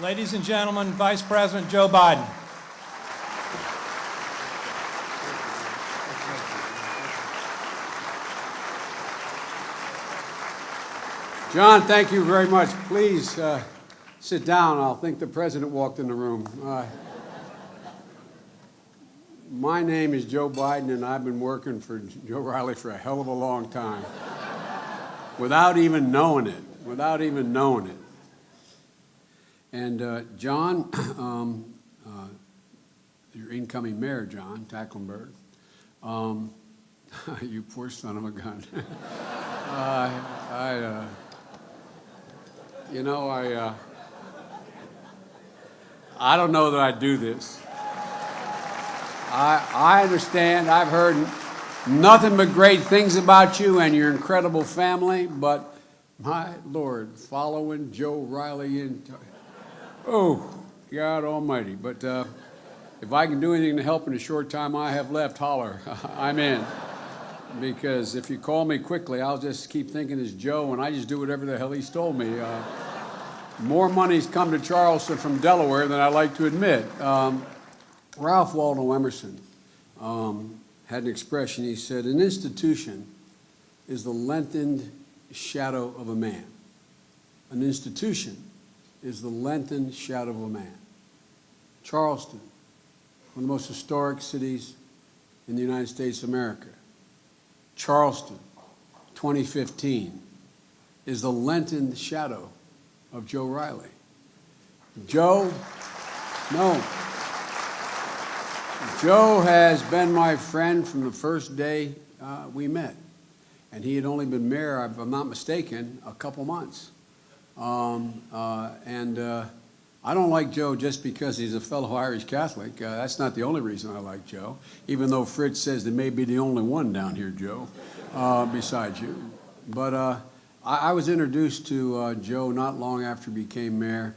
Ladies and gentlemen, Vice President Joe Biden. John, thank you very much. Please sit down. I'll think the president walked in the room. My name is Joe Biden, and I've been working for Joe Riley for a hell of a long time without even knowing it, And John, your incoming mayor, John Tacklenberg, you poor son of a gun. I don't know that I'd do this. I understand. I've heard nothing but great things about you and your incredible family, but my Lord, following Joe Riley into... Oh, God almighty. But if I can do anything to help in the short time I have left, holler. I'm in. Because if you call me quickly, I'll just keep thinking it's Joe, and I just do whatever the hell he's told me. More money's come to Charleston from Delaware than I like to admit. Ralph Waldo Emerson had an expression. He said, an institution is the lengthened shadow of a man. An institution is the lengthened shadow of a man. Charleston, one of the most historic cities in the United States of America. Charleston, 2015, is the lengthened shadow of Joe Riley. Joe has been my friend from the first day we met. And he had only been mayor, if I'm not mistaken, a couple months. I don't like Joe just because he's a fellow Irish Catholic. That's not the only reason I like Joe, even though Fritz says there may be the only one down here, Joe, besides you. But I was introduced to Joe not long after he became mayor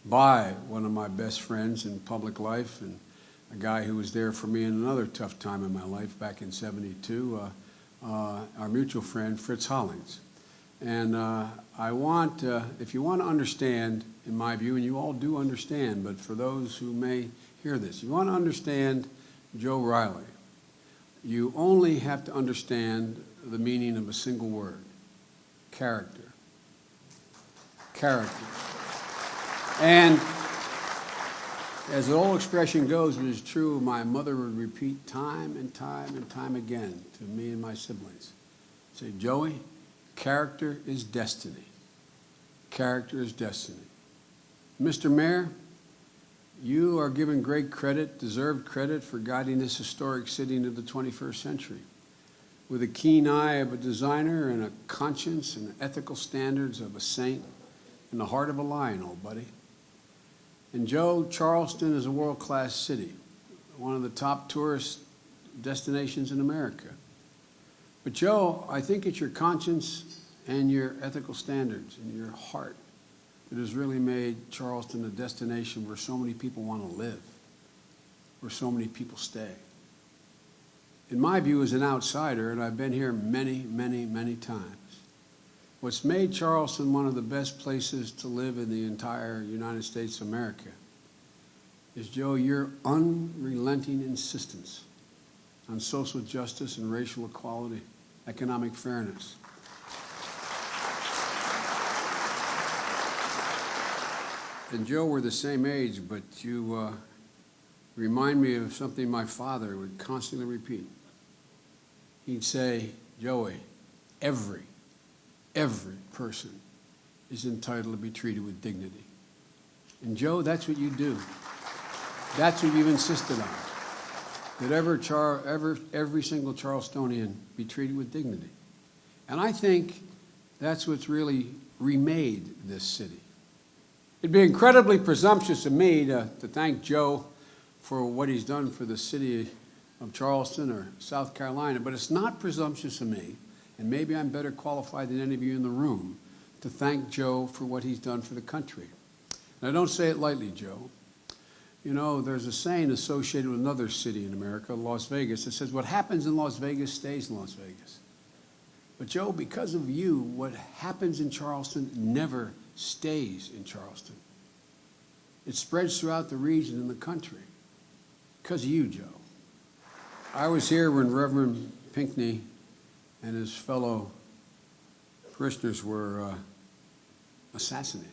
by one of my best friends in public life, and a guy who was there for me in another tough time in my life back in '72, our mutual friend, Fritz Hollings. And I want, if you want to understand, in my view, and you all do understand, but for those who may hear this, you want to understand Joe Riley, you only have to understand the meaning of a single word: character. Character. And as the old expression goes, it is true, my mother would repeat time and time and time again to me and my siblings. Say, Joey, character is destiny. Character is destiny. Mr. Mayor, you are given great credit, deserved credit, for guiding this historic city into the 21st century with a keen eye of a designer and a conscience and ethical standards of a saint and the heart of a lion, old buddy. And Joe, Charleston is a world-class city, one of the top tourist destinations in America. But Joe, I think it's your conscience and your ethical standards and your heart that has really made Charleston a destination where so many people want to live, where so many people stay. In my view, as an outsider, and I've been here many, many, many times, what's made Charleston one of the best places to live in the entire United States of America is, Joe, your unrelenting insistence on social justice and racial equality, economic fairness. And Joe, we're the same age, but you remind me of something my father would constantly repeat. He'd say, Joey, every person is entitled to be treated with dignity. And Joe, that's what you do. That's what you've insisted on. That every single Charlestonian be treated with dignity. And I think that's what's really remade this city. It'd be incredibly presumptuous of me to thank Joe for what he's done for the city of Charleston or South Carolina, but it's not presumptuous of me, and maybe I'm better qualified than any of you in the room, to thank Joe for what he's done for the country. And I don't say it lightly, Joe. You know, there's a saying associated with another city in America, Las Vegas, that says, what happens in Las Vegas stays in Las Vegas. But Joe, because of you, what happens in Charleston never stays in Charleston. It spreads throughout the region and the country. Because of you, Joe. I was here when Reverend Pinckney and his fellow parishioners were assassinated.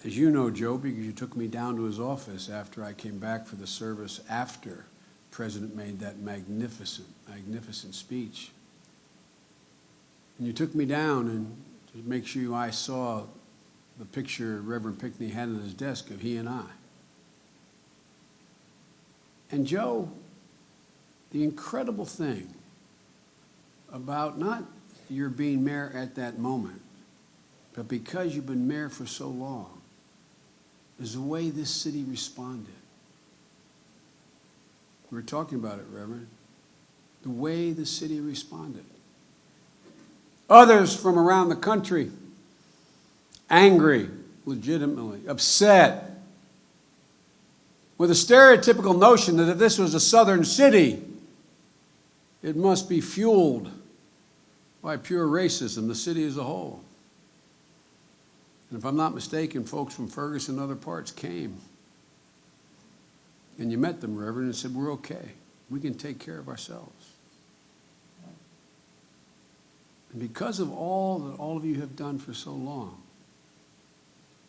As you know, Joe, because you took me down to his office after I came back for the service after the President made that magnificent, magnificent speech. And you took me down and to make sure I saw the picture Reverend Pinckney had on his desk of he and I. And Joe, the incredible thing about not your being mayor at that moment, but because you've been mayor for so long, is the way this city responded. We were talking about it, Reverend. The way the city responded. Others from around the country, angry, legitimately, upset, with a stereotypical notion that if this was a southern city, it must be fueled by pure racism, the city as a whole. And if I'm not mistaken, folks from Ferguson and other parts came. And you met them, Reverend, and said, we're okay. We can take care of ourselves. And because of all that all of you have done for so long,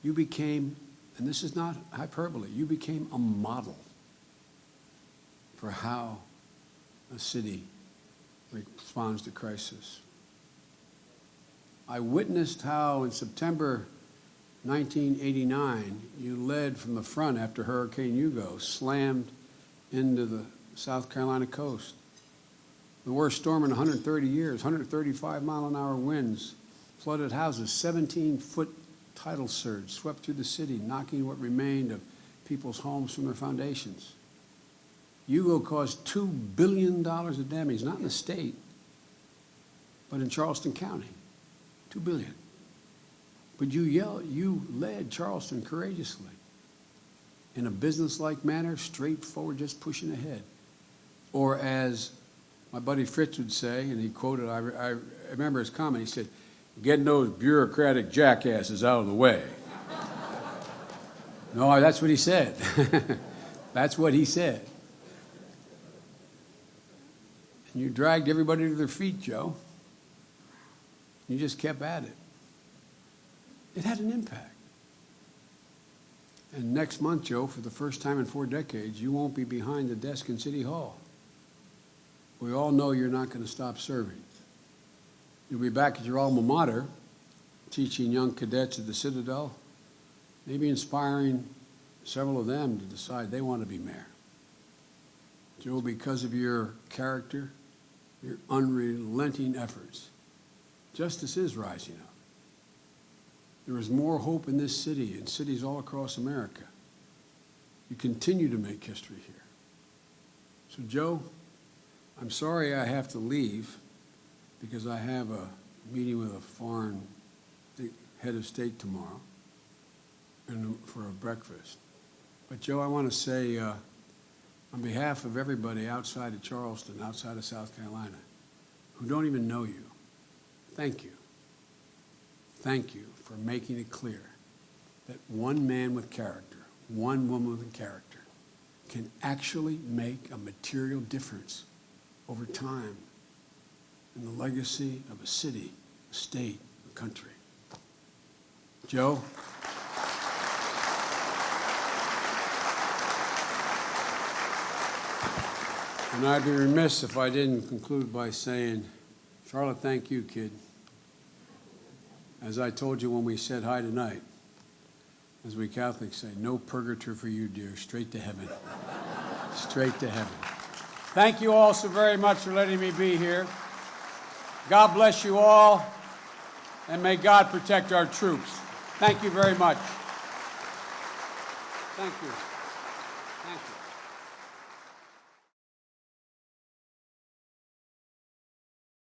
you became, and this is not hyperbole, you became a model for how a city responds to crisis. I witnessed how in September 1989, you led from the front after Hurricane Hugo slammed into the South Carolina coast. The worst storm in 130 years, 135-mile-an-hour winds, flooded houses, 17-foot tidal surge swept through the city, knocking what remained of people's homes from their foundations. Hugo caused $2 billion of damage, not in the state, but in Charleston County. $2 billion. But you led Charleston courageously in a businesslike manner, straightforward, just pushing ahead. Or as my buddy Fritz would say, and he quoted, I remember his comment, he said, getting those bureaucratic jackasses out of the way. No, that's what he said. That's what he said. And you dragged everybody to their feet, Joe. You just kept at it. It had an impact. And next month, Joe, for the first time in 4 decades, you won't be behind the desk in City Hall. We all know you're not going to stop serving. You'll be back at your alma mater, teaching young cadets at the Citadel, maybe inspiring several of them to decide they want to be mayor. Joe, because of your character, your unrelenting efforts, justice is rising up. There is more hope in this city and cities all across America. You continue to make history here. So, Joe, I'm sorry I have to leave because I have a meeting with a foreign head of state tomorrow and for a breakfast. But, Joe, I want to say on behalf of everybody outside of Charleston, outside of South Carolina, who don't even know you, thank you. Thank you for making it clear that one man with character, one woman with character, can actually make a material difference over time in the legacy of a city, a state, a country. Joe? And I'd be remiss if I didn't conclude by saying, Charlotte, thank you, kid. As I told you when we said hi tonight, as we Catholics say, no purgatory for you, dear, straight to heaven. Straight to heaven. Thank you all so very much for letting me be here. God bless you all, and may God protect our troops. Thank you very much. Thank you. Thank you.